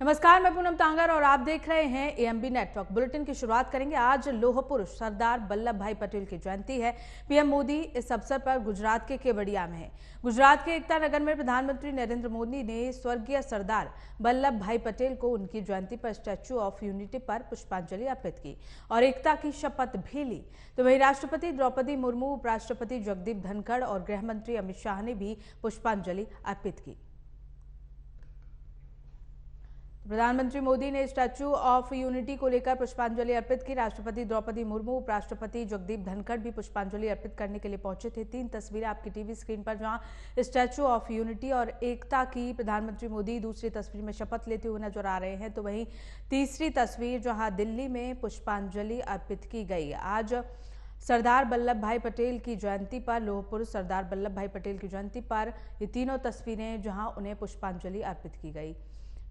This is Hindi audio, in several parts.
नमस्कार, मैं पूनम तांगर और आप देख रहे हैं एएमबी नेटवर्क। बुलेटिन की शुरुआत करेंगे। आज लौह पुरुष सरदार वल्लभ भाई पटेल की जयंती है। पीएम मोदी इस अवसर पर गुजरात के केवड़िया में है। गुजरात के एकता नगर में प्रधानमंत्री नरेंद्र मोदी ने स्वर्गीय सरदार वल्लभ भाई पटेल को उनकी जयंती पर स्टैच्यू ऑफ यूनिटी पर पुष्पांजलि अर्पित की और एकता की शपथ भी ली। तो वहीं राष्ट्रपति द्रौपदी मुर्मू, उपराष्ट्रपति जगदीप धनखड़ और गृह मंत्री अमित शाह ने भी पुष्पांजलि अर्पित की। प्रधानमंत्री मोदी ने स्टैच्यू ऑफ यूनिटी को लेकर पुष्पांजलि अर्पित की। राष्ट्रपति द्रौपदी मुर्मू, उपराष्ट्रपति जगदीप धनखड़ भी पुष्पांजलि अर्पित करने के लिए पहुंचे थे। 3 तस्वीरें आपकी टीवी स्क्रीन पर, जहां स्टैच्यू ऑफ यूनिटी और एकता की प्रधानमंत्री मोदी दूसरी तस्वीर में शपथ लेते हुए नजर आ रहे हैं, तो वहीं तीसरी तस्वीर जहां दिल्ली में पुष्पांजलि अर्पित की गई। आज सरदार वल्लभ भाई पटेल की जयंती पर, लौह पुरुष सरदार वल्लभ भाई पटेल की जयंती पर ये तीनों तस्वीरें जहां उन्हें पुष्पांजलि अर्पित की गई।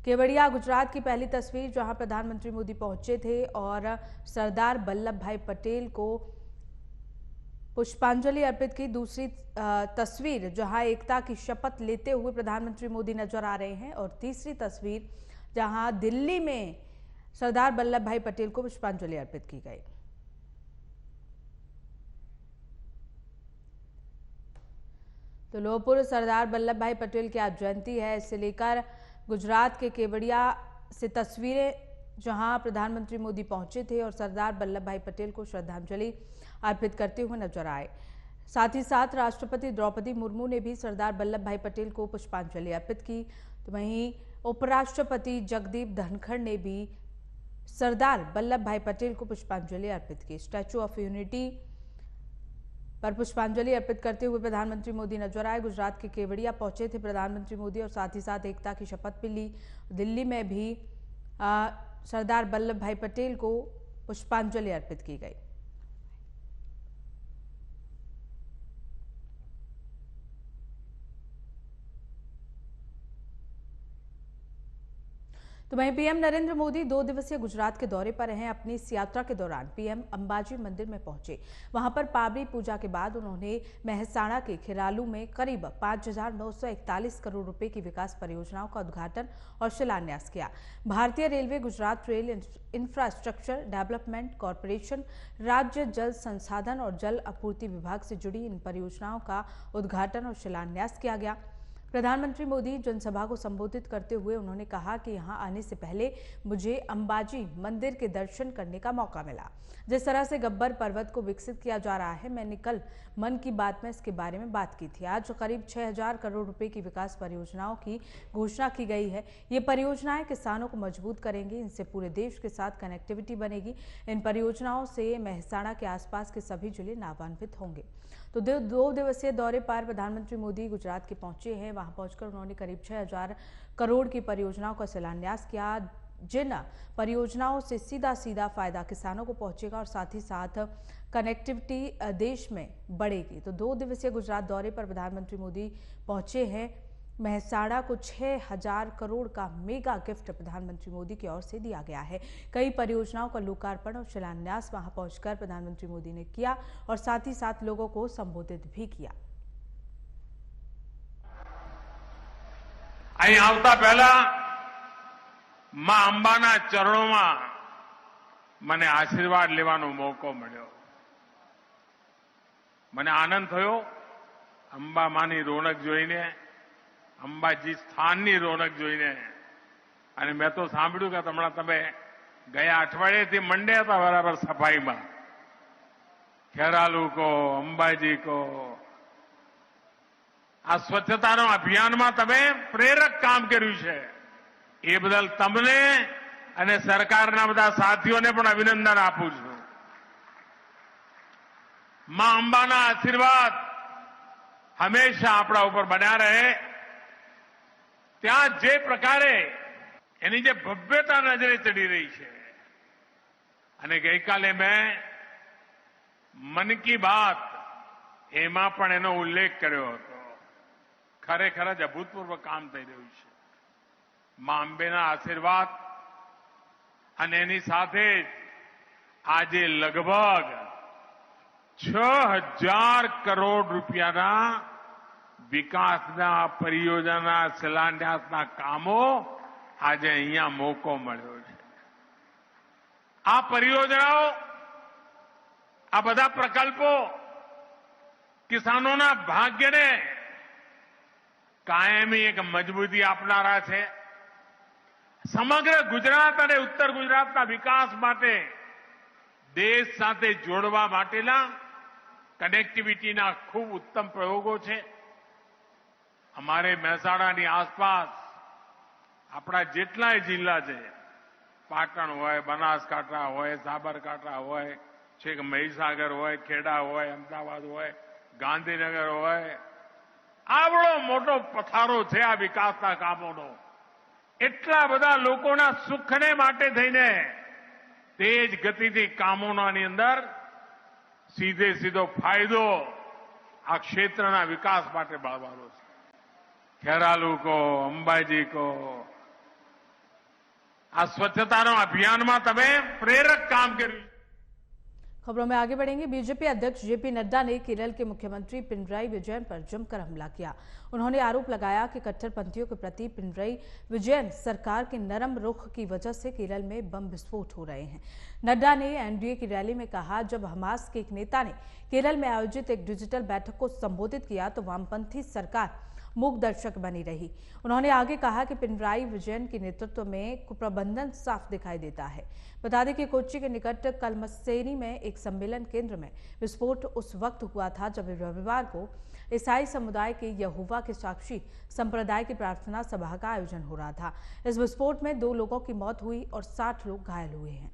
केवड़िया गुजरात की पहली तस्वीर, जहां प्रधानमंत्री मोदी पहुंचे थे और सरदार वल्लभ भाई पटेल को पुष्पांजलि अर्पित की। दूसरी तस्वीर जहां एकता की शपथ लेते हुए प्रधानमंत्री मोदी नजर आ रहे हैं और तीसरी तस्वीर जहां दिल्ली में सरदार वल्लभ भाई पटेल को पुष्पांजलि अर्पित की गई। तो लौह पुरुष सरदार वल्लभ भाई पटेल की आज जयंती है, इससे लेकर गुजरात के केवड़िया से तस्वीरें जहां प्रधानमंत्री मोदी पहुंचे थे और सरदार वल्लभ भाई पटेल को श्रद्धांजलि अर्पित करते हुए नजर आए। साथ ही साथ राष्ट्रपति द्रौपदी मुर्मू ने भी सरदार वल्लभ भाई पटेल को पुष्पांजलि अर्पित की। तो वहीं उपराष्ट्रपति जगदीप धनखड़ ने भी सरदार वल्लभ भाई पटेल को पुष्पांजलि अर्पित की। स्टैच्यू ऑफ यूनिटी पर पुष्पांजलि अर्पित करते हुए प्रधानमंत्री मोदी नजर आए। गुजरात के केवड़िया पहुंचे थे प्रधानमंत्री मोदी और साथ ही साथ एकता की शपथ भी ली। दिल्ली में भी सरदार वल्लभ भाई पटेल को पुष्पांजलि अर्पित की गई। तो वहीं पीएम नरेंद्र मोदी 2 दिवसीय गुजरात के दौरे पर हैं। अपनी इस यात्रा के दौरान पीएम अंबाजी मंदिर में पहुंचे। वहां पर पावड़ी पूजा के बाद उन्होंने मेहसाणा के खिरालू में करीब 5,941 करोड़ रुपए की विकास परियोजनाओं का उद्घाटन और शिलान्यास किया। भारतीय railway, Gujarat rail infrastructure development corporation, राज्य जल संसाधन और जल आपूर्ति विभाग से जुड़ी इन परियोजनाओं का उद्घाटन और शिलान्यास किया गया। प्रधानमंत्री मोदी जनसभा को संबोधित करते हुए उन्होंने कहा कि यहां आने से पहले मुझे अंबाजी मंदिर के दर्शन करने का मौका मिला। जिस तरह से गब्बर पर्वत को विकसित किया जा रहा है, मैंने कल मन की बात में इसके बारे में बात की थी। आज करीब 6,000 करोड़ रुपए की विकास परियोजनाओं की घोषणा की गई है। ये परियोजनाएं किसानों को मजबूत करेंगी, इनसे पूरे देश के साथ कनेक्टिविटी बनेगी। इन परियोजनाओं से मेहसाणा के आसपास के सभी जिले लाभान्वित होंगे। तो 2 दिवसीय दौरे पर प्रधानमंत्री मोदी गुजरात के पहुंचे हैं। वहां पहुंचकर उन्होंने करीब 6,000 करोड़ की परियोजनाओं का शिलान्यास किया, जिन परियोजनाओं से सीधा फायदा किसानों को पहुंचेगा और साथ ही साथ कनेक्टिविटी देश में बढ़ेगी। तो 2 दिवसीय गुजरात दौरे पर प्रधानमंत्री मोदी पहुंचे हैं। मेहसाणा को 6,000 करोड़ का मेगा गिफ्ट प्रधानमंत्री मोदी की ओर से दिया गया है। कई परियोजनाओं का लोकार्पण और शिलान्यास वहां पहुंचकर प्रधानमंत्री मोदी ने किया और साथ ही साथ लोगों को संबोधित भी किया। અહીં આવતા પહેલા માં અંબાના ચરણોમાં મને આશીર્વાદ લેવાનો મોકો મળ્યો। મને આનંદ થયો અંબા માની રોનક જોઈને, અંબાજી સ્થાનની રોનક જોઈને। અને મેં તો સાંભળ્યું કે હમણાં તમે ગયા અઠવાડિયેથી મંડ્યા હતા બરાબર સફાઈમાં। ખેરાલુ को અંબાજી को આ સ્વચ્છતાનો અભિયાનમાં તમે પ્રેરક કામ કર્યું છે, એ બદલ તમને અને સરકારના બધા સાથીઓને પણ અભિનંદન આપું છું। માં અંબાના આશીર્વાદ હંમેશા આપણા ઉપર બન્યા રહે। ત્યાં જે પ્રકારે એની જે ભવ્યતા નજરે ચડી રહી છે, અને ગઈકાલે મેં મન કી બાત એમાં પણ એનો ઉલ્લેખ કર્યો હતો। ખરેખર જ અભૂતપૂર્વ કામ થઈ રહ્યું છે। માં અંબેના આશીર્વાદ અને એની સાથે જ આજે લગભગ 6,000 કરોડ રૂપિયાના વિકાસના પરિયોજના શિલાન્યાસના કામો આજે અહીંયા મોકો મળ્યો છે. આ પરિયોજનાઓ, આ બધા પ્રકલ્પો કિસાનોના ભાગ્યને કાયમી એક મજબૂતી આપનારા છે. સમગ્ર ગુજરાત અને ઉત્તર ગુજરાતના વિકાસ માટે દેશ સાથે જોડવા માટેના કનેક્ટિવિટીના ખૂબ ઉત્તમ પ્રયોગો છે. અમારે મહેસાણાની આસપાસ આપણા જેટલાય જિલ્લા છે, પાટણ હોય, બનાસકાંઠા હોય, સાબરકાંઠા હોય, છેક મહીસાગર હોય, ખેડા હોય, અમદાવાદ હોય, ગાંધીનગર હોય, આવડો મોટો પથારો છે આ વિકાસના કામોનો. એટલા બધા લોકોના સુખને માટે થઈને તેજ ગતિથી કામોની અંદર સીધો ફાયદો આ ક્ષેત્રના વિકાસ માટે મળવાનો છે. ખેરાલુ કો, અંબાજી કો, આ સ્વચ્છતાના અભિયાનમાં તમે પ્રેરક કામ કર્યું. खबरों में आगे बढ़ेंगे। बीजेपी अध्यक्ष जेपी नड्डा ने केरल के मुख्यमंत्री पिनराई विजयन पर जमकर हमला किया। उन्होंने आरोप लगाया कि कट्टरपंथियों के प्रति पिनराई विजयन सरकार के नरम रुख की वजह से केरल में बम विस्फोट हो रहे हैं। नड्डा ने एनडीए की रैली में कहा, जब हमास के एक नेता ने केरल में आयोजित एक डिजिटल बैठक को संबोधित किया तो वामपंथी सरकार मूक दर्शक बनी रही। उन्होंने आगे कहा कि पिनराई विजयन के नेतृत्व में कुप्रबंधन साफ दिखाई देता है। बता दें कि कोच्चि के निकट कलमस्सेरी में एक सम्मेलन केंद्र में विस्फोट उस वक्त हुआ था जब रविवार को ईसाई समुदाय के यहोवा के साक्षी संप्रदाय की प्रार्थना सभा का आयोजन हो रहा था। इस विस्फोट में 2 लोगों की मौत हुई और 60 लोग घायल हुए हैं।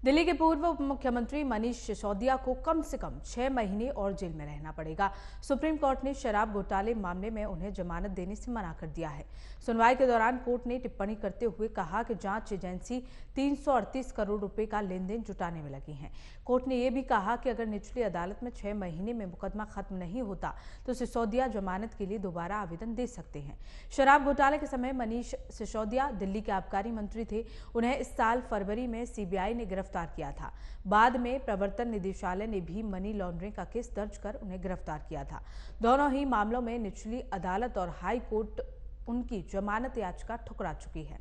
दिल्ली के पूर्व उप मुख्यमंत्री मनीष सिसोदिया को कम से कम 6 महीने और जेल में रहना पड़ेगा। सुप्रीम कोर्ट ने शराब घोटाले मामले में उन्हें जमानत देने से मना कर दिया है। सुनवाई के दौरान कोर्ट ने टिप्पणी करते हुए कहा कि जांच एजेंसी 338 करोड़ रुपए का लेन देन जुटाने में लगी है। कोर्ट ने यह भी कहा कि अगर निचली अदालत में 6 महीने में मुकदमा खत्म नहीं होता तो सिसोदिया जमानत के लिए दोबारा आवेदन दे सकते हैं। शराब घोटाले के समय मनीष सिसोदिया दिल्ली के आबकारी मंत्री थे। उन्हें इस साल फरवरी में सीबीआई ने गिरफ्तार किया था। बाद में प्रवर्तन निदेशालय ने भी मनी लॉन्ड्रिंग का केस दर्ज कर उन्हें गिरफ्तार किया था। दोनों ही मामलों में निचली अदालत और हाई कोर्ट उनकी जमानत याचिका ठुकरा चुकी है।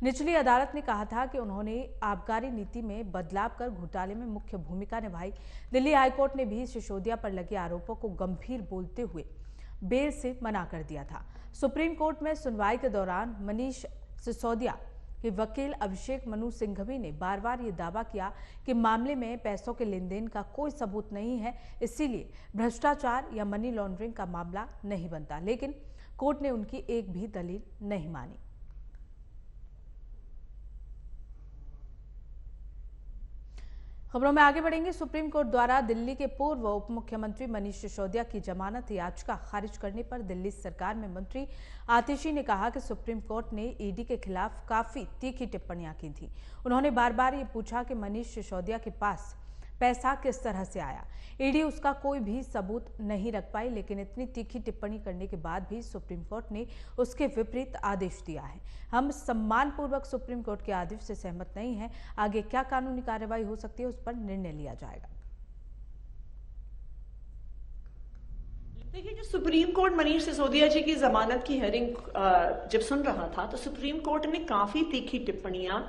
निचली अदालत ने कहा था कि उन्होंने आबकारी नीति में बदलाव कर घोटाले में मुख्य भूमिका निभाई। दिल्ली हाईकोर्ट ने भी सिसोदिया पर लगे आरोपों को गंभीर बोलते हुए बेल से मना कर दिया था। सुप्रीम कोर्ट में सुनवाई के दौरान मनीष सिसोदिया के वकील अभिषेक मनु सिंघवी ने बार बार ये दावा किया कि मामले में पैसों के लेन देन का कोई सबूत नहीं है, इसीलिए भ्रष्टाचार या मनी लॉन्ड्रिंग का मामला नहीं बनता। लेकिन कोर्ट ने उनकी एक भी दलील नहीं मानी। खबरों में आगे बढ़ेंगे। सुप्रीम कोर्ट द्वारा दिल्ली के पूर्व उप मुख्यमंत्री मनीष सिसोदिया की जमानत याचिका खारिज करने पर दिल्ली सरकार में मंत्री आतिशी ने कहा कि सुप्रीम कोर्ट ने ईडी के खिलाफ काफी तीखी टिप्पणियां की थी। उन्होंने बार बार ये पूछा कि मनीष सिसोदिया के पास पैसा किस तरह से आया। ईडी उसका कोई भी सबूत नहीं रख पाई, लेकिन इतनी तीखी टिप्पणी करने के बाद भी सुप्रीम कोर्ट ने उसके विपरीत आदेश दिया है। हम सम्मानपूर्वक सुप्रीम कोर्ट के आदेश से सहमत नहीं हैं। आगे क्या कानूनी कार्रवाई हो सकती है उस पर निर्णय लिया जाएगा। देखिए, जो सुप्रीम कोर्ट मनीष सिसोदिया जी की जमानत की हियरिंग जब सुन रहा था तो सुप्रीम कोर्ट ने काफी तीखी टिप्पणियां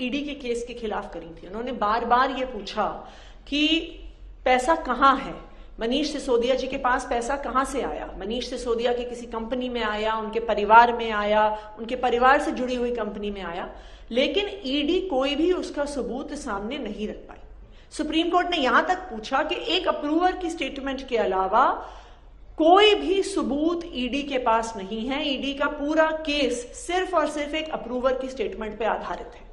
ईडी के केस के खिलाफ करी थी। उन्होंने बार बार ये पूछा कि पैसा कहां है, मनीष सिसोदिया जी के पास पैसा कहां से आया। मनीष सिसोदिया की किसी कंपनी में आया, उनके परिवार में आया, उनके परिवार से जुड़ी हुई कंपनी में आया, लेकिन ईडी कोई भी उसका सबूत सामने नहीं रख पाई। सुप्रीम कोर्ट ने यहां तक पूछा कि एक अप्रूवर की स्टेटमेंट के अलावा कोई भी सबूत ईडी के पास नहीं है। ईडी का पूरा केस सिर्फ और सिर्फ एक अप्रूवर की स्टेटमेंट पे आधारित है।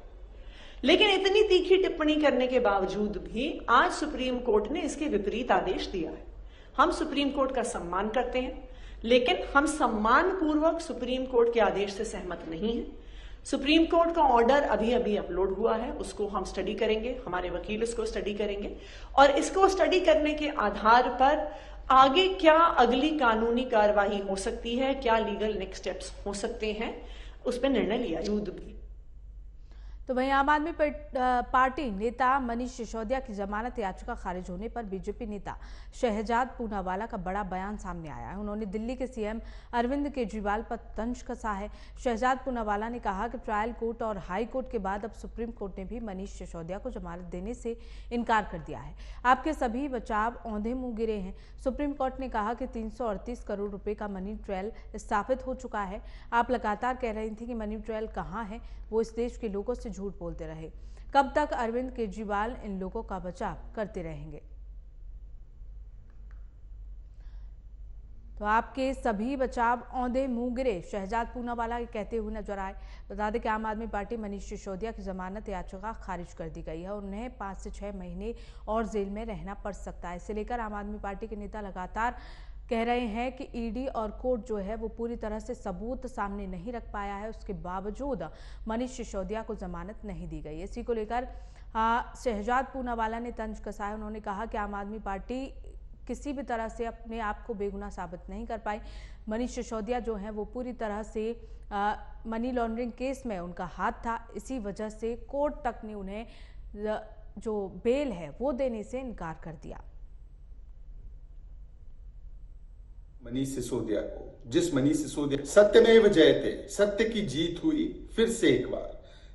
लेकिन इतनी तीखी टिप्पणी करने के बावजूद भी आज सुप्रीम कोर्ट ने इसके विपरीत आदेश दिया है। हम सुप्रीम कोर्ट का सम्मान करते हैं, लेकिन हम सम्मानपूर्वक सुप्रीम कोर्ट के आदेश से सहमत नहीं हैं। सुप्रीम कोर्ट का ऑर्डर अभी अभी अपलोड हुआ है, उसको हम स्टडी करेंगे, हमारे वकील इसको स्टडी करेंगे और इसको स्टडी करने के आधार पर आगे क्या अगली कानूनी कार्रवाई हो सकती है, क्या लीगल नेक्स्ट स्टेप्स हो सकते हैं, उस पर निर्णय लिया जाएगा। तो वहीं आम आदमी पार्टी नेता मनीष सिसोदिया की जमानत याचिका खारिज होने पर बीजेपी नेता शहजाद पूनावाला का बड़ा बयान सामने आया है। उन्होंने दिल्ली के सीएम अरविंद केजरीवाल पर तंज कसा है। शहजाद पूनावाला ने कहा कि ट्रायल कोर्ट और हाई कोर्ट के बाद अब सुप्रीम कोर्ट ने भी मनीष सिसोदिया को जमानत देने से इनकार कर दिया है। आपके सभी बचाव औंधे मुंह गिरे हैं। सुप्रीम कोर्ट ने कहा कि 338 करोड़ रुपए का मनी ट्रायल स्थापित हो चुका है। आप लगातार कह रही थी कि मनी ट्रायल कहाँ है, वो इस देश के लोगों से झूठ बोलते रहे। कब तक अरविंद केजरीवाल इन लोगों का बचाव करते रहेंगे? तो आपके सभी बचाव औंधे मुंह गिरे, शहजाद पूनावाला कहते हुए नजर आए। बता दें कि आम आदमी पार्टी मनीष सिसोदिया की जमानत याचिका खारिज कर दी गई है और उन्हें 5 से 6 महीने और जेल में रहना पड़ सकता है। इसे लेकर आम आदमी पार्टी के नेता लगातार कह रहे हैं कि ईडी और कोर्ट जो है वो पूरी तरह से सबूत सामने नहीं रख पाया है, उसके बावजूद मनीष सिसोदिया को जमानत नहीं दी गई। इसी को लेकर शहजाद पूनावाला ने तंज कसा है। उन्होंने कहा कि आम आदमी पार्टी किसी भी तरह से अपने आप को बेगुनाह साबित नहीं कर पाई। मनीष सिसोदिया जो है वो पूरी तरह से मनी लॉन्ड्रिंग केस में उनका हाथ था। इसी वजह से कोर्ट तक ने उन्हें जो बेल है वो देने से इनकार कर दिया। मनीष सिसोदिया को, जिस मनीष सिसोदिया सत्यमेव जयते, सत्य की जीत हुई फिर से एक बार।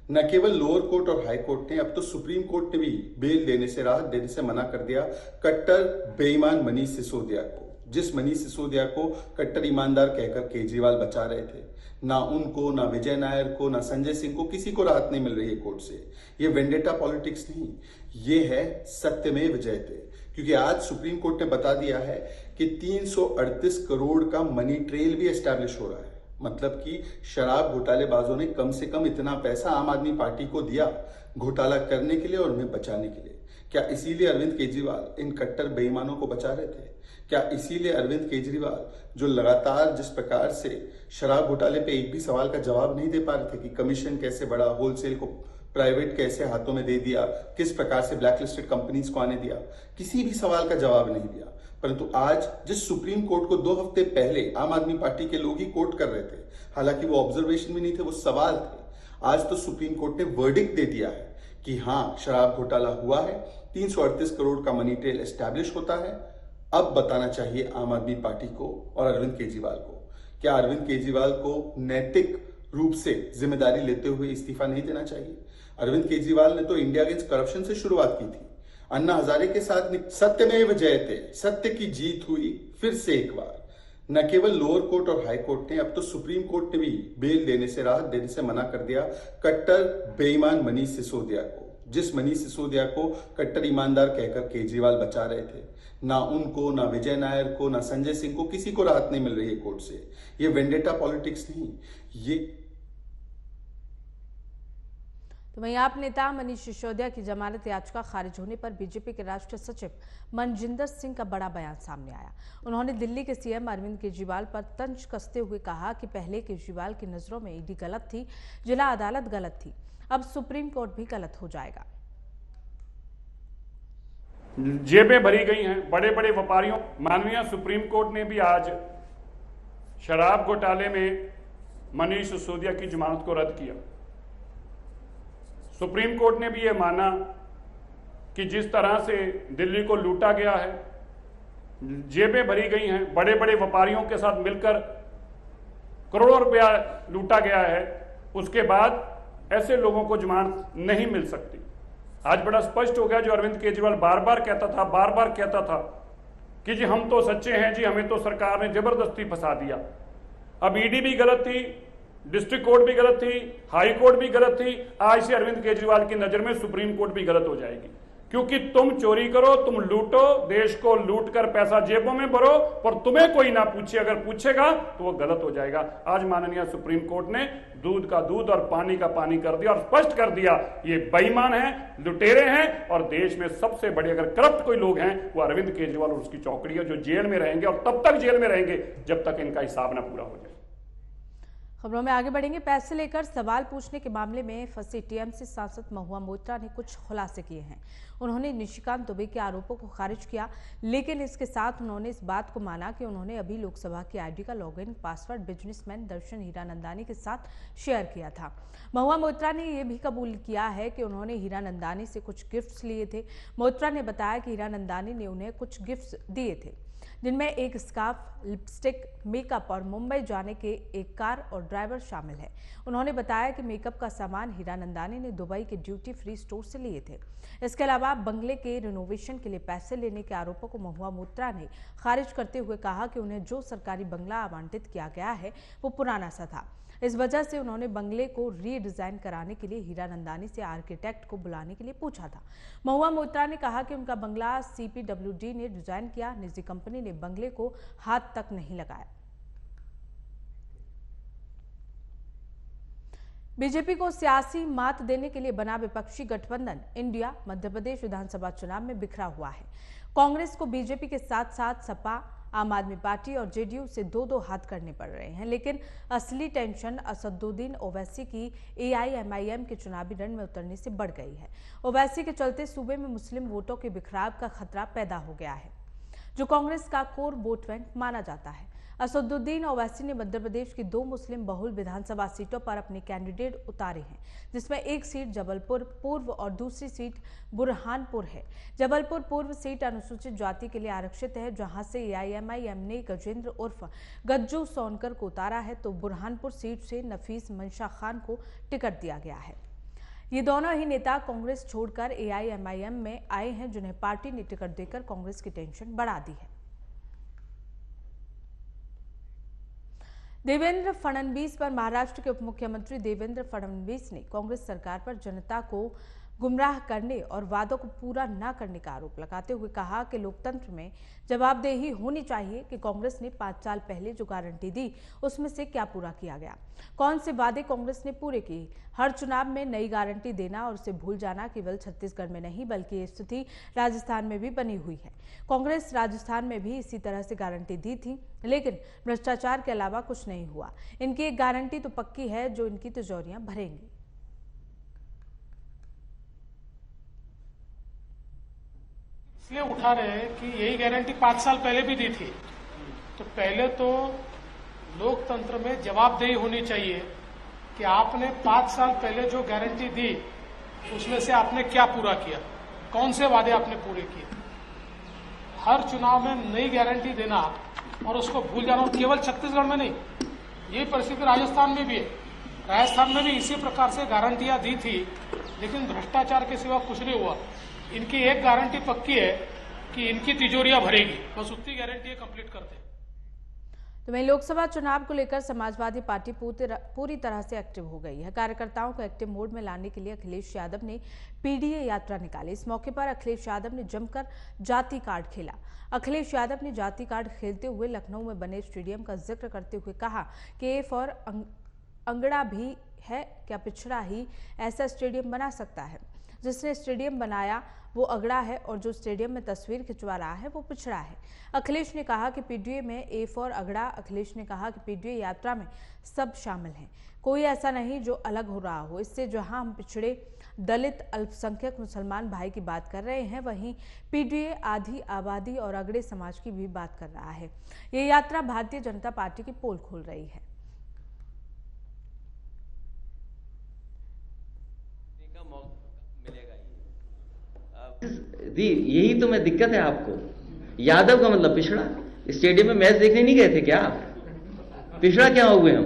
न केवल लोअर कोर्ट और हाई कोर्ट ने, अब तो सुप्रीम कोर्ट ने भी बेल देने से, राहत देने से मना कर दिया कट्टर बेईमान मनीष सिसोदिया को। जिस मनीष सिसोदिया को कट्टर ईमानदार कहकर केजरीवाल बचा रहे थे, ना उनको, ना विजय नायर को, ना संजय सिंह को, किसी को राहत नहीं मिल रही है कोर्ट से। ये वेंडेटा पॉलिटिक्स नहीं, ये है सत्यमेव जयते। क्योंकि आज सुप्रीम कोर्ट ने बता दिया है कि 338 करोड़ का मनी ट्रेल भी एस्टैब्लिश हो रहा है। मतलब कि शराब घोटालेबाजों ने कम से कम इतना पैसा आम आदमी पार्टी को दिया घोटाला करने के लिए और उन्हें बचाने के लिए। क्या इसीलिए अरविंद केजरीवाल इन कट्टर बेईमानों को बचा रहे थे? क्या इसीलिए अरविंद केजरीवाल, जो लगातार जिस प्रकार से शराब घोटाले पे एक भी सवाल का जवाब नहीं दे पा रहे थे कि कमीशन कैसे बढ़ा, होलसेल को प्राइवेट कैसे हाथों में दे दिया, किस प्रकार से ब्लैकलिस्टेड कंपनीज को आने दिया, किसी भी सवाल का जवाब नहीं दिया। परंतु आज जिस सुप्रीम कोर्ट को 2 हफ्ते पहले आम आदमी पार्टी के लोग ही कोर्ट कर रहे थे, हालांकि वो ऑब्जर्वेशन भी नहीं थे, वो सवाल थे, आज तो सुप्रीम कोर्ट ने वर्डिक्ट दे दिया है कि हाँ, शराब घोटाला हुआ है, 338 करोड़ का मनी ट्रेल एस्टैब्लिश होता है। अब बताना चाहिए आम आदमी पार्टी को और अरविंद केजरीवाल को, क्या अरविंद केजरीवाल को नैतिक रूप से जिम्मेदारी लेते हुए इस्तीफा नहीं देना चाहिए? अरविंद केजरीवाल ने तो इंडिया अगेंस्ट करप्शन से शुरुआत की थी। अन्ना हजारे के साथ सत्यमेव जयते, सत्य की जीत हुई फिर से एक बार। न केवल लोअर कोर्ट और हाई कोर्ट ने, अब तो सुप्रीम कोर्ट ने भी बेल देने से, राहत देने से मना कर दिया कट्टर बेईमान मनीष सिसोदिया को। जिस मनीष सिसोदिया को कट्टर ईमानदार कहकर केजरीवाल बचा रहे थे, ना उनको, ना विजय नायर को, ना संजय सिंह को, किसी को राहत नहीं मिल रही है कोर्ट से। ये वेंडेटा पॉलिटिक्स नहीं, ये। तो वहीं आप नेता मनीष सिसोदिया की जमानत याचिका खारिज होने पर बीजेपी के राष्ट्रीय सचिव मनजिंदर सिंह का बड़ा बयान सामने आया। उन्होंने दिल्ली के सीएम अरविंद केजरीवाल पर तंज कसते हुए कहा कि पहले केजरीवाल की नजरों में ईडी गलत थी, जिला अदालत गलत थी, अब सुप्रीम कोर्ट भी गलत हो जाएगा। जेबें भरी गई हैं बड़े बड़े व्यापारियों। माननीय सुप्रीम कोर्ट ने भी आज शराब घोटाले में मनीष सिसोदिया की जमानत को रद्द किया। सुप्रीम कोर्ट ने भी यह माना कि जिस तरह से दिल्ली को लूटा गया है, जेबें भरी गई हैं, बड़े बड़े व्यापारियों के साथ मिलकर करोड़ों रुपया लूटा गया है, उसके बाद ऐसे लोगों को जमानत नहीं मिल सकती। आज बड़ा स्पष्ट हो गया, जो अरविंद केजरीवाल बार बार कहता था कि जी हम तो सच्चे हैं, जी हमें तो सरकार ने जबरदस्ती फंसा दिया। अब ईडी भी गलत थी, डिस्ट्रिक्ट कोर्ट भी गलत थी, हाई कोर्ट भी गलत थी, आज से अरविंद केजरीवाल की नजर में सुप्रीम कोर्ट भी गलत हो जाएगी। क्योंकि तुम चोरी करो, तुम लूटो, देश को लूट कर पैसा जेबों में भरो और तुम्हें कोई ना पूछे, अगर पूछेगा तो वो गलत हो जाएगा। आज माननीय सुप्रीम कोर्ट ने दूध का दूध और पानी का पानी कर दिया और स्पष्ट कर दिया ये बेईमान हैं, लुटेरे हैं और देश में सबसे बड़े अगर करप्ट कोई लोग हैं वो अरविंद केजरीवाल और उसकी चौकड़ी है, जो जेल में रहेंगे और तब तक जेल में रहेंगे जब तक इनका हिसाब ना पूरा हो जाए। खबरों में आगे बढ़ेंगे। पैसे लेकर सवाल पूछने के मामले में फंसे टीएमसी सांसद महुआ मोइत्रा ने कुछ खुलासे किए हैं। उन्होंने निशिकांत दुबे के आरोपों को खारिज किया, लेकिन इसके साथ उन्होंने इस बात को माना कि उन्होंने अभी लोकसभा की आईडी का लॉगिन पासवर्ड बिजनेसमैन दर्शन हीरानंदानी के साथ शेयर किया था। महुआ मोइत्रा ने यह भी कबूल किया है कि उन्होंने हीरानंदानी से कुछ गिफ्ट्स लिए थे। मोइत्रा ने बताया कि हीरानंदानी ने उन्हें कुछ गिफ्ट्स दिए थे, जिनमें एक स्कार्फ, लिपस्टिक, मेकअप और मुंबई जाने के एक कार और ड्राइवर शामिल है। उन्होंने बताया कि मेकअप का सामान हीरानंदानी ने दुबई के ड्यूटी फ्री स्टोर से लिए थे। इसके अलावा बंगले के रिनोवेशन के लिए पैसे लेने के आरोपों को महुआ मोइत्रा ने खारिज करते हुए कहा कि उन्हें जो सरकारी बंगला आवंटित किया गया है वो पुराना सा था। इस वजह से उन्होंने बंगले को रीडिजाइन कराने के लिए हीरानंदानी से आर्किटेक्ट को बुलाने के लिए पूछा था। महुआ मोइत्रा ने कहा कि उनका बंगला CPWD ने डिजाइन किया, निजी कंपनी ने बंगले को हाथ तक नहीं लगाया। बीजेपी को सियासी मात देने के लिए बना विपक्षी गठबंधन इंडिया मध्य प्रदेश विधानसभा चुनाव में बिखरा हुआ है। कांग्रेस को बीजेपी के साथ साथ सपा, आम आदमी पार्टी और जेडीयू से दो हाथ करने पड़ रहे हैं, लेकिन असली टेंशन असदुद्दीन ओवैसी की AIMIM के चुनावी रण में उतरने से बढ़ गई है। ओवैसी के चलते सूबे में मुस्लिम वोटों के बिखराव का खतरा पैदा हो गया है, जो कांग्रेस का कोर वोट बैंक माना जाता है। असदुद्दीन ओवैसी ने मध्य प्रदेश की 2 मुस्लिम बहुल विधानसभा सीटों पर अपने कैंडिडेट उतारे हैं, जिसमें एक सीट जबलपुर पूर्व और दूसरी सीट बुरहानपुर है। जबलपुर पूर्व सीट अनुसूचित जाति के लिए आरक्षित है, जहां से AIMIM ने गजेंद्र उर्फ गज्जू सोनकर को उतारा है, तो बुरहानपुर सीट से नफीस मंशा खान को टिकट दिया गया है। ये दोनों ही नेता कांग्रेस छोड़कर AIMIM में आए हैं, जिन्हें पार्टी ने टिकट देकर कांग्रेस की टेंशन बढ़ा दी है। देवेंद्र फडणवीस पर महाराष्ट्र के उप मुख्यमंत्री देवेंद्र फडणवीस ने कांग्रेस सरकार पर जनता को गुमराह करने और वादों को पूरा न करने का आरोप लगाते हुए कहा कि लोकतंत्र में जवाबदेही होनी चाहिए कि कांग्रेस ने 5 साल पहले जो गारंटी दी उसमें से क्या पूरा किया गया, कौन से वादे कांग्रेस ने पूरे किए। हर चुनाव में नई गारंटी देना और उसे भूल जाना केवल छत्तीसगढ़ में नहीं बल्कि ये स्थिति राजस्थान में भी बनी हुई है। कांग्रेस राजस्थान में भी इसी तरह से गारंटी दी थी, लेकिन भ्रष्टाचार के अलावा कुछ नहीं हुआ। इनकी एक गारंटी तो पक्की है जो इनकी तिजोरियां भरेंगी। इसलिए उठा रहे हैं कि यही गारंटी 5 साल पहले भी दी थी, तो पहले तो लोकतंत्र में जवाबदेही होनी चाहिए कि आपने 5 साल पहले जो गारंटी दी उसमें से आपने क्या पूरा किया, कौन से वादे आपने पूरे किए। हर चुनाव में नई गारंटी देना और उसको भूल जाना, केवल छत्तीसगढ़ में नहीं, यही परिस्थिति राजस्थान में भी है। राजस्थान में भी इसी प्रकार से गारंटियां दी थी, लेकिन भ्रष्टाचार के सिवा कुछ नहीं हुआ। इनकी एक गारंटी पक्की है कि इनकी तिजोरियां भरेगी, बस उतनी गारंटी कंप्लीट करते हैं। तो वहीं लोकसभा चुनाव को लेकर समाजवादी पार्टी पूरी तरह से एक्टिव हो गई है। कार्यकर्ताओं को एक्टिव मोड में लाने के लिए अखिलेश यादव ने PDA यात्रा निकाली। इस मौके पर अखिलेश यादव ने जमकर जाति कार्ड खेला। अखिलेश यादव ने जाति कार्ड खेलते हुए लखनऊ में बने स्टेडियम का जिक्र करते हुए कहा कि A फॉर अंगड़ा भी है, क्या पिछड़ा ही ऐसा स्टेडियम बना सकता है। जिसने स्टेडियम बनाया वो अगड़ा है और जो स्टेडियम में तस्वीर खिंचवा रहा है वो पिछड़ा है। अखिलेश ने कहा कि PDA में A फॉर अगड़ा। अखिलेश ने कहा कि PDA यात्रा में सब शामिल हैं, कोई ऐसा नहीं जो अलग हो रहा हो। इससे जहां हम पिछड़े, दलित, अल्पसंख्यक मुसलमान भाई की बात कर रहे हैं, वहीं PDA आधी आबादी और अगड़े समाज की भी बात कर रहा है। ये यात्रा भारतीय जनता पार्टी की पोल खोल रही है। यही तो मैं दिक्कत है आपको। यादव का मतलब पिछड़ा। स्टेडियम में मैच देखने नहीं गए थे क्या आप? पिछड़ा क्या हो गए हम?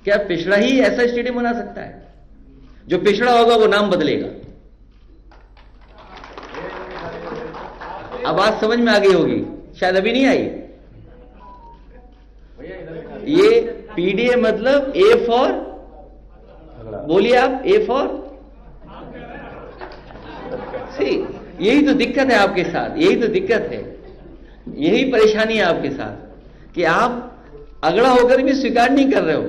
क्या पिछड़ा ही ऐसा स्टेडियम बना सकता है? जो पिछड़ा होगा वो नाम बदलेगा। अब बात समझ में आ गई होगी, शायद अभी नहीं आई। ये PDA मतलब A फॉर, बोलिए आप, A फॉर। यही तो दिक्कत है आपके साथ, यही तो दिक्कत है, यही परेशानी है आपके साथ कि आप अगड़ा होकर भी स्वीकार नहीं कर रहे हो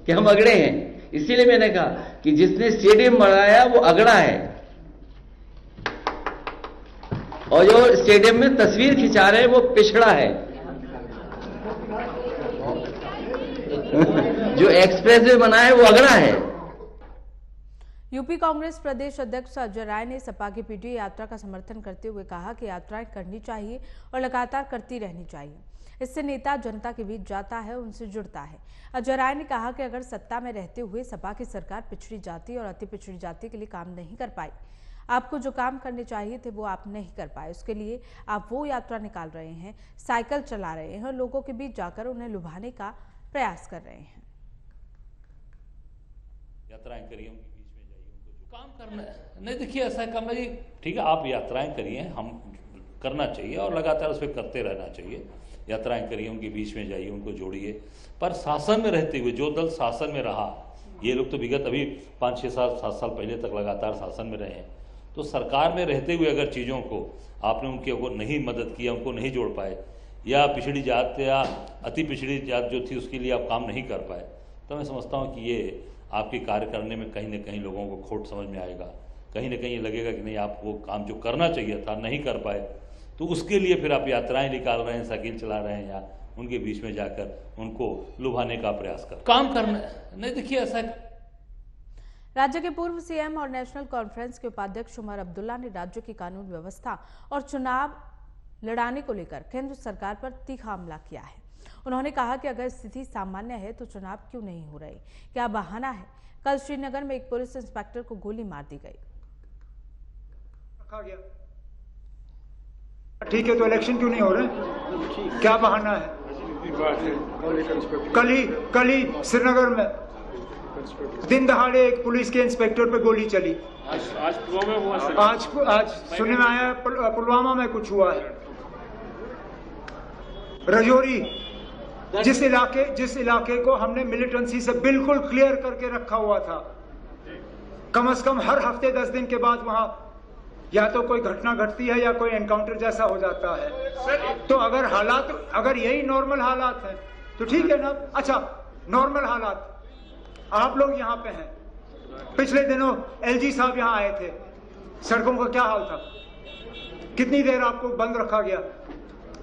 कि हम अगड़े हैं। इसीलिए मैंने कहा कि जिसने स्टेडियम बनाया वो अगड़ा है, और जो स्टेडियम में तस्वीर खिंचा रहे हैं वो पिछड़ा है। जो एक्सप्रेसवे बना है वो अगड़ा है। यूपी कांग्रेस प्रदेश अध्यक्ष अजय राय ने सपा की पीटी यात्रा का समर्थन करते हुए कहा कि यात्राएं करनी चाहिए और लगातार करती रहनी चाहिए। इससे नेता जनता के बीच जाता है, उनसे जुड़ता है। अजय राय ने कहा कि अगर सत्ता में रहते हुए सपा की सरकार पिछड़ी जाति और अति पिछड़ी जाति के लिए काम नहीं कर पाई, आपको जो काम करने चाहिए थे वो आप नहीं कर पाए, उसके लिए आप वो यात्रा निकाल रहे हैं, साइकिल चला रहे हैं और लोगों के बीच जाकर उन्हें लुभाने का प्रयास कर रहे हैं। यात्राएं करिए, उनके बीच में जाइए, उनको जो काम करना है नहीं, देखिए ऐसा करना जी ठीक है, आप यात्राएं करिए, हम करना चाहिए और लगातार उस पर करते रहना चाहिए। यात्राएं करिए, उनके बीच में जाइए, उनको जोड़िए, पर शासन में रहते हुए जो दल शासन में रहा, ये लोग तो विगत अभी 5-6 साल 7 साल पहले तक लगातार शासन में रहे हैं, तो सरकार में रहते हुए अगर चीज़ों को आपने उनको नहीं मदद किया, उनको नहीं जोड़ पाए, या पिछड़ी जात या अति पिछड़ी जात जो थी उसके लिए आप काम नहीं कर पाए, तो मैं समझता हूँ कि ये आपके कार्य करने में कहीं ना कहीं लोगों को खोट समझ में आएगा। कहीं ना कहीं ये लगेगा कि नहीं, आप वो काम जो करना चाहिए था नहीं कर पाए, तो उसके लिए फिर आप यात्राएं निकाल रहे हैं, साइकिल चला रहे हैं, या उनके बीच में जाकर उनको लुभाने का प्रयास कर काम करना नहीं। देखिए ऐसा राज्य के पूर्व सीएम और नेशनल कॉन्फ्रेंस के उपाध्यक्ष उमर अब्दुल्ला ने राज्य की कानून व्यवस्था और चुनाव लड़ाने को लेकर केंद्र सरकार पर तीखा हमला किया है। उन्होंने कहा कि अगर स्थिति सामान्य है तो चुनाव क्यों नहीं हो रहे, क्या बहाना है? कल श्रीनगर में एक पुलिस इंस्पेक्टर को गोली मार दी गई। रखा गया ठीक है, तो इलेक्शन क्यों नहीं हो रहे? क्या बहाना है? कल ही श्रीनगर में दिन दहाड़े एक पुलिस के इंस्पेक्टर पे गोली चली। आज सुनने में आया पुलवामा में कुछ हुआ है। रजौरी, जिस इलाके को हमने मिलिटेंसी से बिल्कुल क्लियर करके रखा हुआ था, कम से कम हर हफ्ते 10 दिन के बाद वहां या तो कोई घटना घटती है या कोई एनकाउंटर जैसा हो जाता है। तो अगर यही नॉर्मल हालात हैं तो ठीक है ना। अच्छा, नॉर्मल हालात, आप लोग यहाँ पे हैं, पिछले दिनों एलजी साहब यहाँ आए थे, सड़कों का क्या हाल था? कितनी देर आपको बंद रखा गया?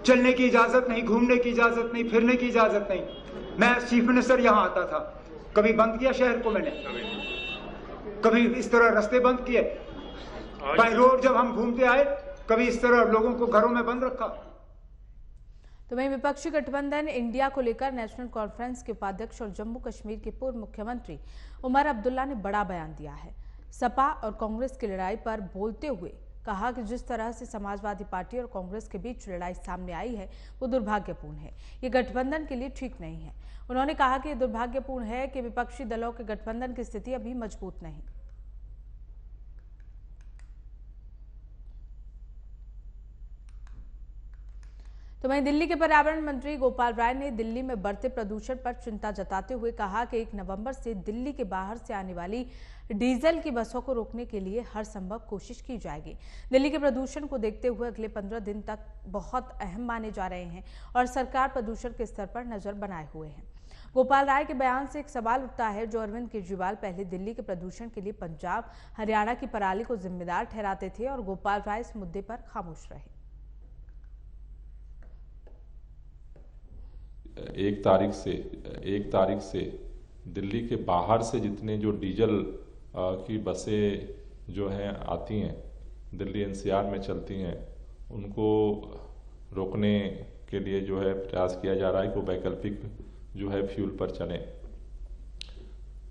चलने की इजाजत नहीं, घूमने की इजाजत नहीं, फिरने की इजाजत नहीं। मैं चीफ मिनिस्टर यहाँ आता था, कभी बंद किया शहर को मैंने? कभी इस तरह रास्ते बंद किए? बाय रोड जब हम घूमते आए, कभी इस तरह लोगों को घरों में बंद रखा? तो वहीं विपक्षी गठबंधन इंडिया को लेकर नेशनल कॉन्फ्रेंस के उपाध्यक्ष और जम्मू कश्मीर के पूर्व मुख्यमंत्री उमर अब्दुल्ला ने बड़ा बयान दिया है। सपा और कांग्रेस की लड़ाई पर बोलते हुए कहा कि जिस तरह से समाजवादी पार्टी और कांग्रेस के बीच लड़ाई सामने आई है वो दुर्भाग्यपूर्ण है, ये गठबंधन के लिए ठीक नहीं है। उन्होंने कहा कि ये दुर्भाग्यपूर्ण है कि विपक्षी दलों के गठबंधन की स्थिति अभी मजबूत नहीं। तो वहीं दिल्ली के पर्यावरण मंत्री गोपाल राय ने दिल्ली में बढ़ते प्रदूषण पर चिंता जताते हुए कहा कि 1 नवंबर से दिल्ली के बाहर से आने वाली डीजल की बसों को रोकने के लिए हर संभव कोशिश की जाएगी। दिल्ली के प्रदूषण को देखते हुए अगले 15 दिन तक बहुत अहम माने जा रहे हैं और सरकार प्रदूषण के स्तर पर नजर बनाए हुए है। गोपाल राय के बयान से एक सवाल उठता है, जो अरविंद केजरीवाल पहले दिल्ली के प्रदूषण के लिए पंजाब हरियाणा की पराली को जिम्मेदार ठहराते थे और गोपाल राय इस मुद्दे पर खामोश रहे। 1 तारीख से दिल्ली के बाहर से जितने जो डीजल की बसें जो हैं आती हैं, दिल्ली एनसीआर में चलती हैं, उनको रोकने के लिए जो है प्रयास किया जा रहा है कि वो वैकल्पिक जो है फ्यूल पर चलें।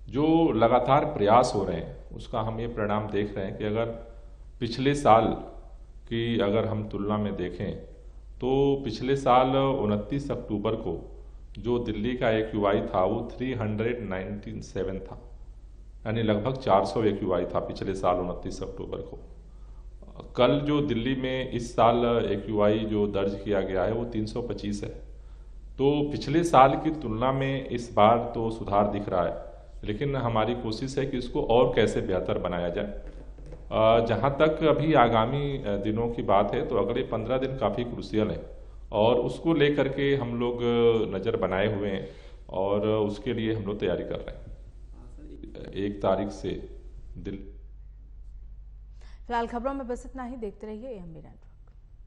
जो लगातार प्रयास हो रहे हैं उसका हम ये परिणाम देख रहे हैं कि अगर पिछले साल की अगर हम तुलना में देखें तो पिछले साल 29 अक्टूबर को जो दिल्ली का AQI था वो 397 था, यानी लगभग 400 AQI था पिछले साल 29 अक्टूबर को। कल जो दिल्ली में इस साल AQI जो दर्ज किया गया है वो 325 है। तो पिछले साल की तुलना में इस बार तो सुधार दिख रहा है, लेकिन हमारी कोशिश है कि इसको और कैसे बेहतर बनाया जाए। जहाँ तक अभी आगामी दिनों की बात है तो अगले 15 दिन काफ़ी क्रूशियल है और उसको लेकर के हम लोग नज़र बनाए हुए हैं और उसके लिए हम लोग तैयारी कर रहे हैं। 1 तारीख से फिलहाल खबरों में बस इतना ही। देखते रहिए AMB नेटवर्क।